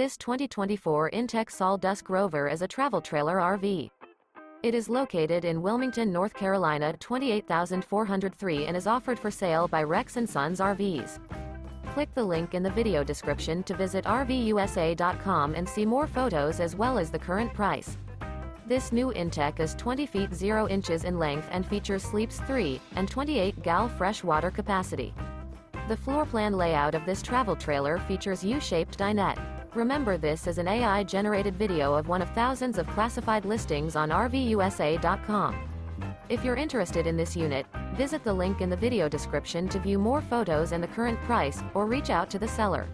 This 2024 inTech Sol Dusk Rover is a travel trailer RV. It is located in Wilmington, North Carolina 28403 and is offered for sale by Rex Sons RVs. Click the link in the video description to visit RVUSA.com and see more photos as well as the current price. This new inTech is 20 feet 0 inches in length and features sleeps 3 and 28 gal fresh water capacity. The floor plan layout of this travel trailer features U-Shaped Dinette. Remember, this is an AI-generated video of one of thousands of classified listings on RVUSA.com. If you're interested in this unit, visit the link in the video description to view more photos and the current price, or reach out to the seller.